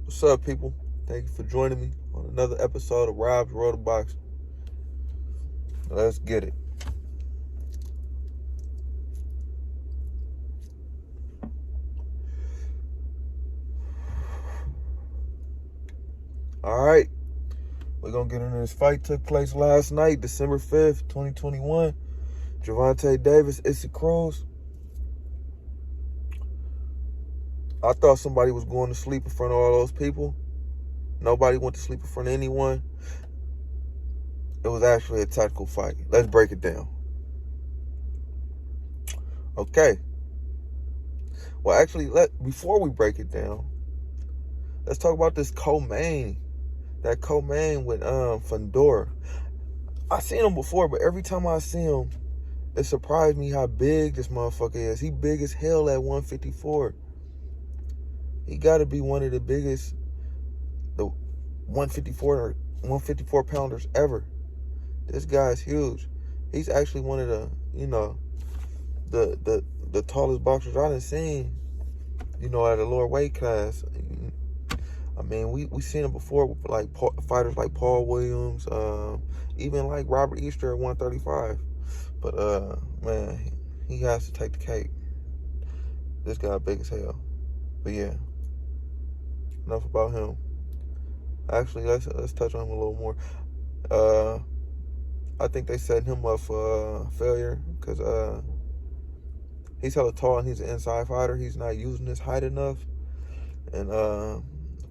What's up, people? Thank you for joining me on another episode of Rob's World of Boxing. Let's get it. All right, we're going to get into this fight. Took place last night, December 5th, 2021. Gervonta Davis, Cruz. I thought somebody was going to sleep in front of all those people. Nobody went to sleep in front of anyone. It was actually a tactical fight. Let's break it down. Okay. Well, actually, before we break it down, let's talk about this co-main. That co-main with Fandora. I seen him before, but every time I see him, it surprised me how big this motherfucker is. He big as hell at 154. He got to be one of the biggest, the 154 pounders ever. This guy's huge. He's actually one of the, the tallest boxers I done seen, at a lower weight class. I mean, we seen him before with like fighters like Paul Williams, even like Robert Easter at 135. But man, he has to take the cake. This guy big as hell. But yeah, enough about him. Actually, let's touch on him a little more. I think they set him up for failure because he's hella tall and he's an inside fighter. He's not using his height enough, and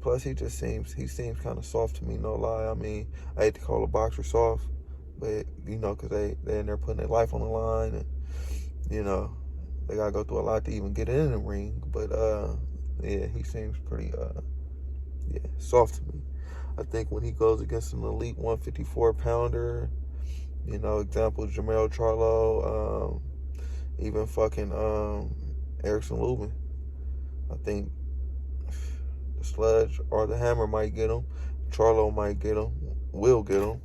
plus he seems kind of soft to me. No lie. I mean, I hate to call a boxer soft, but because they in there putting their life on the line, and they gotta go through a lot to even get in the ring. But yeah, he seems pretty soft to me. I think when he goes against an elite 154 pounder, example Jamel Charlo, even fucking Erickson Lubin, I think the sludge or the hammer might get him. Charlo might get him. Will get him.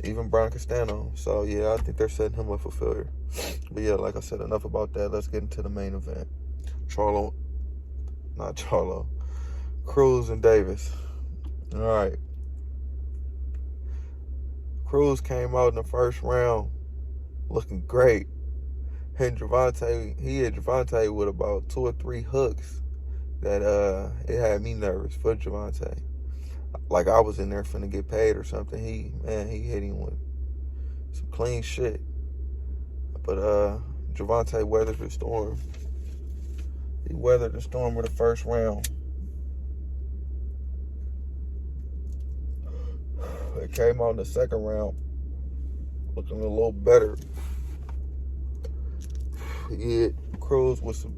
Even Brian Castano. So yeah, I think they're setting him up for failure. But yeah, like I said, enough about that. Let's get into the main event. Cruz and Davis. All right. Cruz came out in the first round looking great. And he hit Gervonta with about 2 or 3 hooks that it had me nervous for Gervonta. Like I was in there finna get paid or something. He hit him with some clean shit. But Gervonta weathered the storm. He weathered the storm with the first round. It came out in the second round looking a little better. He hit Cruz with some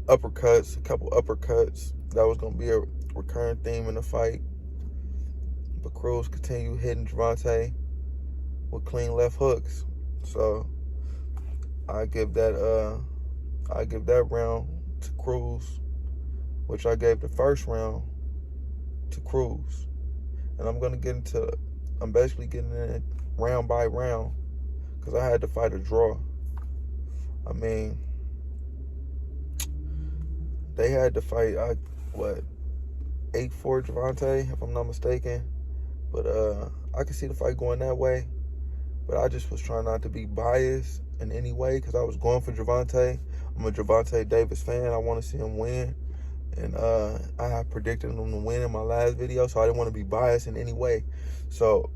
uppercuts, a couple uppercuts. That was going to be a recurring theme in the fight. But Cruz continued hitting Gervonta with clean left hooks. So I give that round to Cruz, which I gave the first round to Cruz. And I'm basically getting in it round by round because I had to fight a draw. I mean, they had to fight, 8-4 Gervonta, if I'm not mistaken. But I could see the fight going that way. But I just was trying not to be biased in any way because I was going for Gervonta. I'm a Gervonta Davis fan. I want to see him win. And I have predicted him to win in my last video, so I didn't want to be biased in any way. So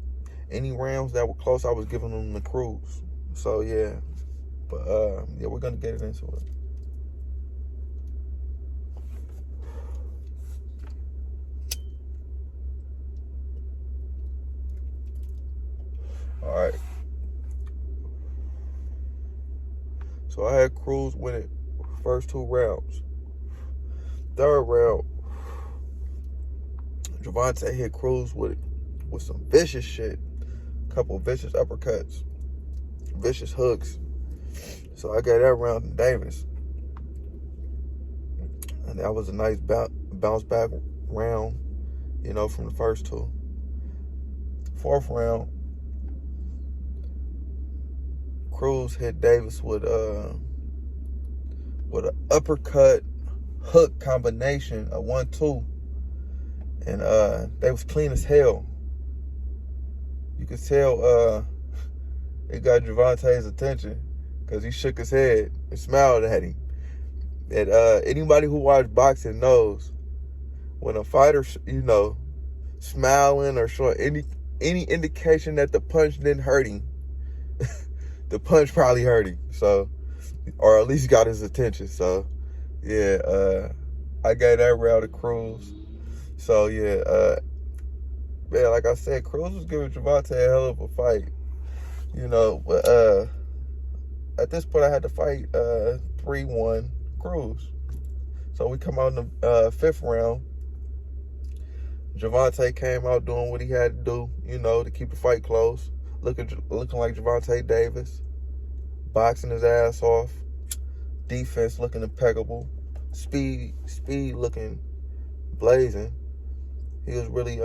any rounds that were close, I was giving them the Cruz. So yeah. But yeah, we're gonna get it into it. All right. So I had Cruz win it first 2 rounds. Third round, Gervonta hit Cruz with some vicious shit. Couple vicious uppercuts, vicious hooks. So I gave that round to Davis. And that was a nice bounce back round, from the first 2. Fourth round, Cruz hit Davis with an uppercut, hook combination, a 1-2. And they was clean as hell. You could tell it got Gervonta's attention because he shook his head and smiled at him. And anybody who watched boxing knows when a fighter, smiling or showing any indication that the punch didn't hurt him, the punch probably hurt him. So, or at least got his attention. So, yeah, I gave that round to Cruz. So, yeah, man, like I said, Cruz was giving Gervonta a hell of a fight. But at this point, I had to fight 3-1 Cruz. So we come out in the 5th round. Gervonta came out doing what he had to do, to keep the fight close. Looking like Gervonta Davis. Boxing his ass off. Defense looking impeccable. Speed looking blazing. He was really,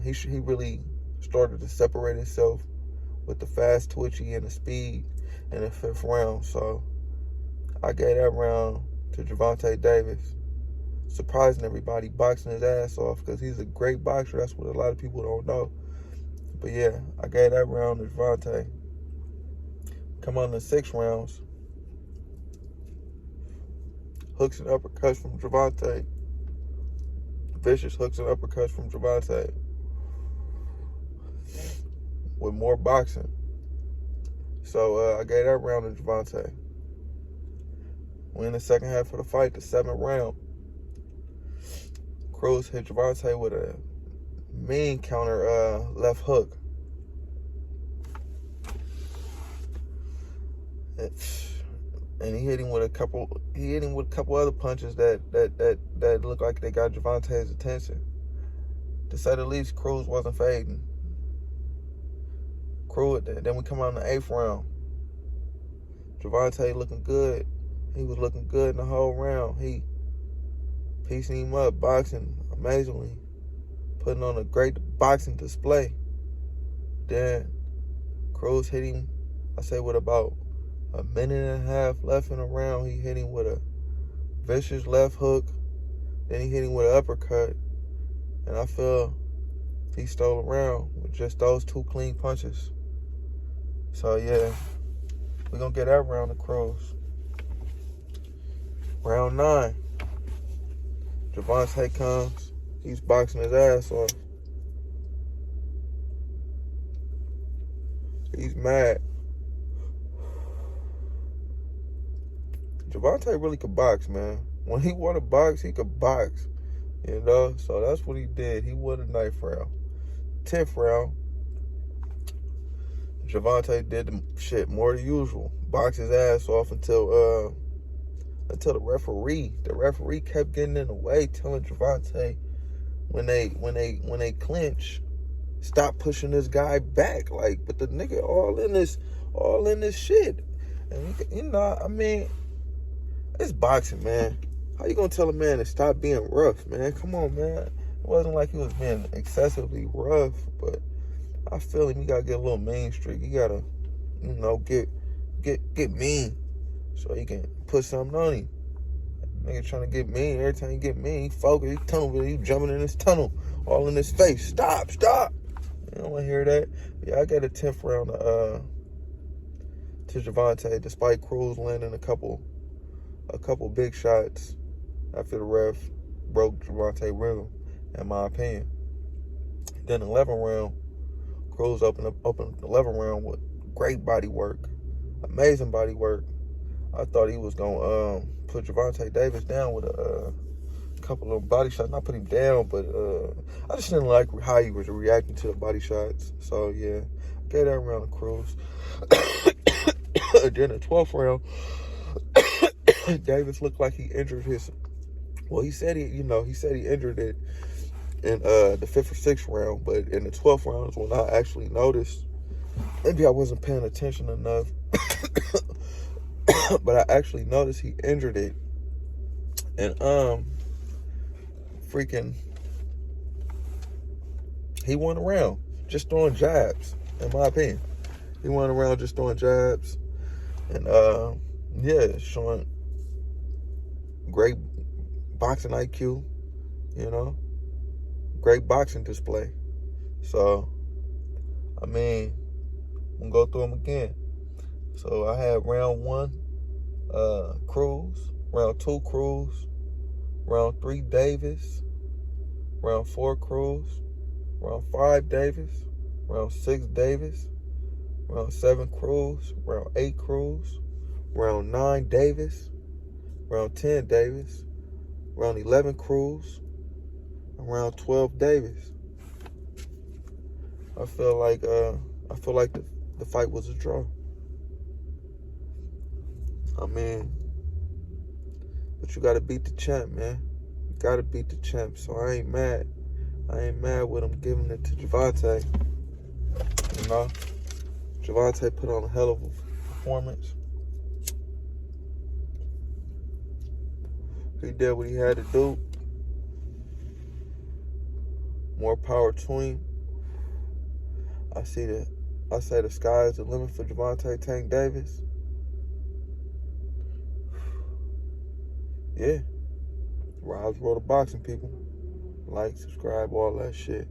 he really started to separate himself with the fast twitchy and the speed in the 5th round. So I gave that round to Gervonta Davis, surprising everybody, boxing his ass off because he's a great boxer. That's what a lot of people don't know. But yeah, I gave that round to Gervonta. Come on in the 6 rounds. Hooks and uppercuts from Gervonta. Vicious hooks and uppercuts from Gervonta. With more boxing. So I gave that round to Gervonta. We in the second half of the fight, the 7th round. Cruz hit Gervonta with a mean counter left hook. And he hit him with a couple other punches that looked like they got Gervonta's attention. To say the least, Cruz wasn't fading. Then we come out in the 8th round. Gervonta looking good. He was looking good in the whole round. He piecing him up, boxing amazingly, putting on a great boxing display. Then Cruz hit him, I say with about a minute and a half left in the round. He hit him with a vicious left hook. Then he hit him with an uppercut. And I feel he stole a round with just those 2 clean punches. So yeah, we're going to get that round to Cruz. Round 9. Gervonta comes. He's boxing his ass off. He's mad. Gervonta really could box, man. When he want to box, he could box. So that's what he did. He won the 9th round. 10th round, Gervonta did the shit more than usual. Boxed his ass off until the referee kept getting in the way, telling Gervonta when they clinch, stop pushing this guy back. But the nigga all in this shit. And it's boxing, man. How you gonna tell a man to stop being rough, man? Come on, man. It wasn't like he was being excessively rough, but I feel him. He gotta get a little mean streak. He gotta, get mean so he can put something on him. Nigga trying to get mean. Every time you get mean, he focus, he tunnel with you jumping in his tunnel, all in his face. Stop. You don't want to hear that. Yeah, I got a 10th round to Gervonta, despite Cruz landing a couple big shots after the ref broke Gervonta's rhythm, in my opinion. Then the 11th round, Cruz opened the 11th round with great body work, amazing body work. I thought he was gonna put Gervonta Davis down with a couple of body shots. Not put him down, but I just didn't like how he was reacting to the body shots. So yeah, gave that round to Cruz. Then the 12th round, Davis looked like he injured his. Well, he said he injured it in the 5th or 6th round, but in the 12th round is when I actually noticed. Maybe I wasn't paying attention enough, but I actually noticed he injured it, and he won around just throwing jabs. In my opinion, he won around just throwing jabs, and showing great boxing IQ, you know, great boxing display. So, I mean, I'm going to go through them again. So, I had round 1, Cruz. Round 2, Cruz. Round 3, Davis. Round 4, Cruz. Round 5, Davis. Round 6, Davis. Round 7, Cruz. Round 8, Cruz. Round 9, Davis. Round 10, Davis. Round 11, Cruz. And round 12, Davis. I feel like the fight was a draw. I mean, but you gotta beat the champ, man. You gotta beat the champ. So I ain't mad. I ain't mad with him giving it to Gervonta. You know, Gervonta put on a hell of a performance. He did what he had to do. More power to him. I say the sky is the limit for Gervonta Tank Davis. Yeah. Rob's World of Boxing, people. Like, subscribe, all that shit.